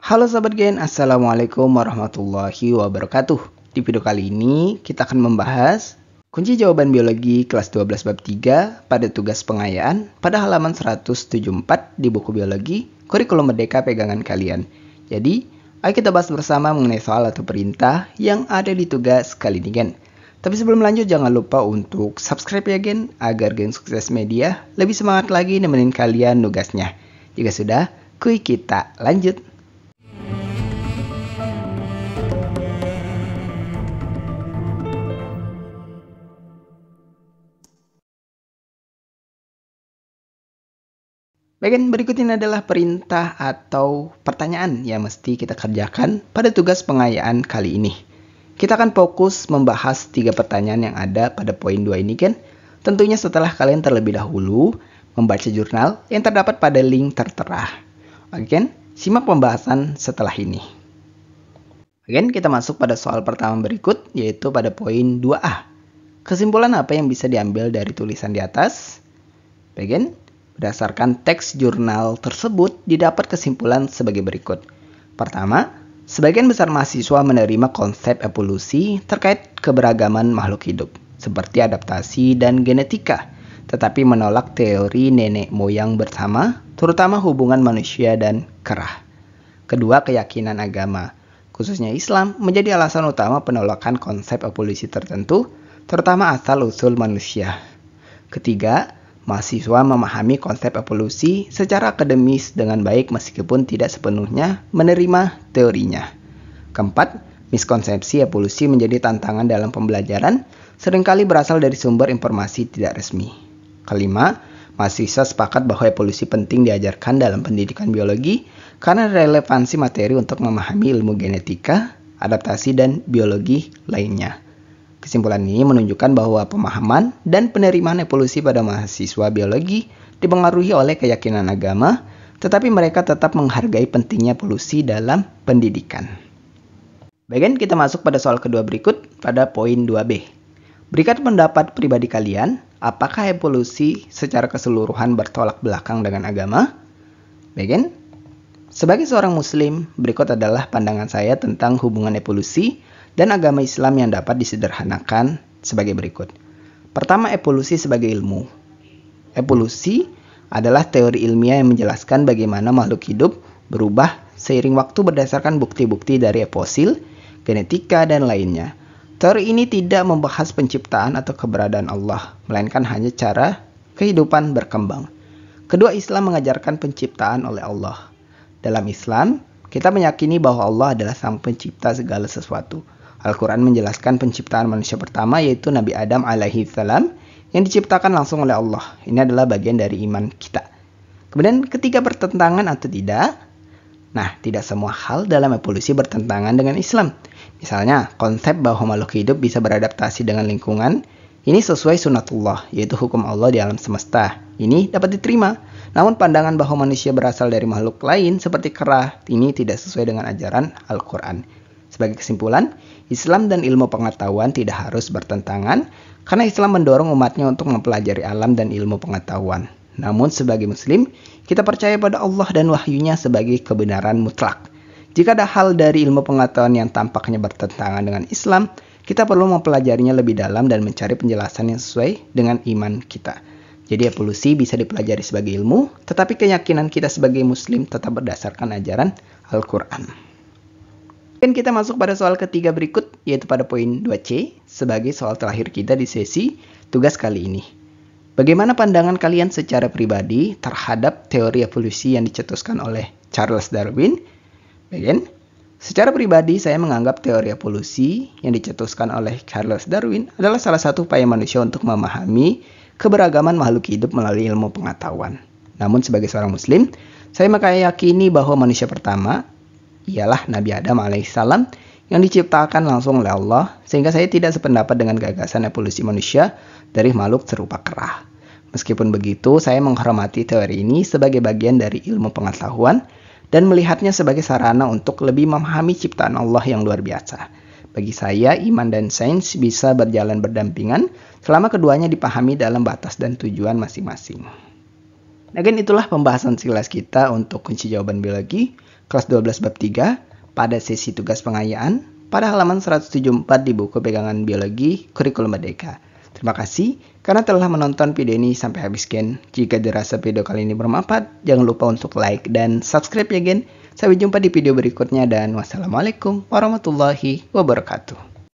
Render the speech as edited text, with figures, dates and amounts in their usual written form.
Halo Sobat Gen, Assalamualaikum warahmatullahi wabarakatuh. Di video kali ini kita akan membahas kunci jawaban biologi kelas 12 bab 3 pada tugas pengayaan pada halaman 174 di buku biologi kurikulum merdeka pegangan kalian. Jadi, ayo kita bahas bersama mengenai soal atau perintah yang ada di tugas kali ini Gen. Tapi sebelum lanjut jangan lupa untuk subscribe ya Gen, agar Gen Sukses Media lebih semangat lagi nemenin kalian nugasnya. Jika sudah, kuy kita lanjut. Bagian berikut ini adalah perintah atau pertanyaan yang mesti kita kerjakan pada tugas pengayaan kali ini. Kita akan fokus membahas 3 pertanyaan yang ada pada poin 2 ini kan. Tentunya setelah kalian terlebih dahulu membaca jurnal yang terdapat pada link tertera. Oke kan? Simak pembahasan setelah ini. Oke, kita masuk pada soal pertama berikut, yaitu pada poin 2A. Kesimpulan apa yang bisa diambil dari tulisan di atas? Bagian berdasarkan teks jurnal tersebut, didapat kesimpulan sebagai berikut. Pertama, sebagian besar mahasiswa menerima konsep evolusi terkait keberagaman makhluk hidup, seperti adaptasi dan genetika, tetapi menolak teori nenek moyang bersama, terutama hubungan manusia dan kera. Kedua, keyakinan agama, khususnya Islam, menjadi alasan utama penolakan konsep evolusi tertentu, terutama asal-usul manusia. Ketiga, mahasiswa memahami konsep evolusi secara akademis dengan baik meskipun tidak sepenuhnya menerima teorinya. Keempat, miskonsepsi evolusi menjadi tantangan dalam pembelajaran, seringkali berasal dari sumber informasi tidak resmi. Kelima, mahasiswa sepakat bahwa evolusi penting diajarkan dalam pendidikan biologi karena relevansi materi untuk memahami ilmu genetika, adaptasi, dan biologi lainnya. Kesimpulan ini menunjukkan bahwa pemahaman dan penerimaan evolusi pada mahasiswa biologi dipengaruhi oleh keyakinan agama, tetapi mereka tetap menghargai pentingnya evolusi dalam pendidikan. Bagian kita masuk pada soal kedua berikut pada poin 2B. Berikan pendapat pribadi kalian, apakah evolusi secara keseluruhan bertolak belakang dengan agama? Bagian, sebagai seorang muslim, berikut adalah pandangan saya tentang hubungan evolusi dan agama Islam yang dapat disederhanakan sebagai berikut. Pertama, evolusi sebagai ilmu. Evolusi adalah teori ilmiah yang menjelaskan bagaimana makhluk hidup berubah seiring waktu berdasarkan bukti-bukti dari fosil, genetika, dan lainnya. Teori ini tidak membahas penciptaan atau keberadaan Allah, melainkan hanya cara kehidupan berkembang. Kedua, Islam mengajarkan penciptaan oleh Allah. Dalam Islam, kita meyakini bahwa Allah adalah sang pencipta segala sesuatu. Al-Quran menjelaskan penciptaan manusia pertama yaitu Nabi Adam alaihi salam yang diciptakan langsung oleh Allah. Ini adalah bagian dari iman kita. Kemudian ketiga, bertentangan atau tidak? Nah, tidak semua hal dalam evolusi bertentangan dengan Islam. Misalnya, konsep bahwa makhluk hidup bisa beradaptasi dengan lingkungan, ini sesuai sunatullah, yaitu hukum Allah di alam semesta. Ini dapat diterima. Namun pandangan bahwa manusia berasal dari makhluk lain seperti kera, ini tidak sesuai dengan ajaran Al-Quran. Sebagai kesimpulan, Islam dan ilmu pengetahuan tidak harus bertentangan karena Islam mendorong umatnya untuk mempelajari alam dan ilmu pengetahuan. Namun sebagai muslim, kita percaya pada Allah dan wahyunya sebagai kebenaran mutlak. Jika ada hal dari ilmu pengetahuan yang tampaknya bertentangan dengan Islam, kita perlu mempelajarinya lebih dalam dan mencari penjelasan yang sesuai dengan iman kita. Jadi evolusi bisa dipelajari sebagai ilmu, tetapi keyakinan kita sebagai muslim tetap berdasarkan ajaran Al-Quran. Dan kita masuk pada soal ketiga berikut, yaitu pada poin 2C, sebagai soal terakhir kita di sesi tugas kali ini. Bagaimana pandangan kalian secara pribadi terhadap teori evolusi yang dicetuskan oleh Charles Darwin? Bagian, secara pribadi saya menganggap teori evolusi yang dicetuskan oleh Charles Darwin adalah salah satu upaya manusia untuk memahami keberagaman makhluk hidup melalui ilmu pengetahuan. Namun sebagai seorang muslim, saya meyakini bahwa manusia pertama ialah Nabi Adam alaihissalam yang diciptakan langsung oleh Allah, sehingga saya tidak sependapat dengan gagasan evolusi manusia dari makhluk serupa kera. Meskipun begitu, saya menghormati teori ini sebagai bagian dari ilmu pengetahuan dan melihatnya sebagai sarana untuk lebih memahami ciptaan Allah yang luar biasa. Bagi saya, iman dan sains bisa berjalan berdampingan selama keduanya dipahami dalam batas dan tujuan masing-masing. Again, itulah pembahasan sekilas kita untuk kunci jawaban biologi kelas 12 bab 3 pada sesi tugas pengayaan pada halaman 174 di buku pegangan biologi kurikulum merdeka. Terima kasih karena telah menonton video ini sampai habis gen. Jika dirasa video kali ini bermanfaat, jangan lupa untuk like dan subscribe ya gen. Sampai jumpa di video berikutnya dan wassalamualaikum warahmatullahi wabarakatuh.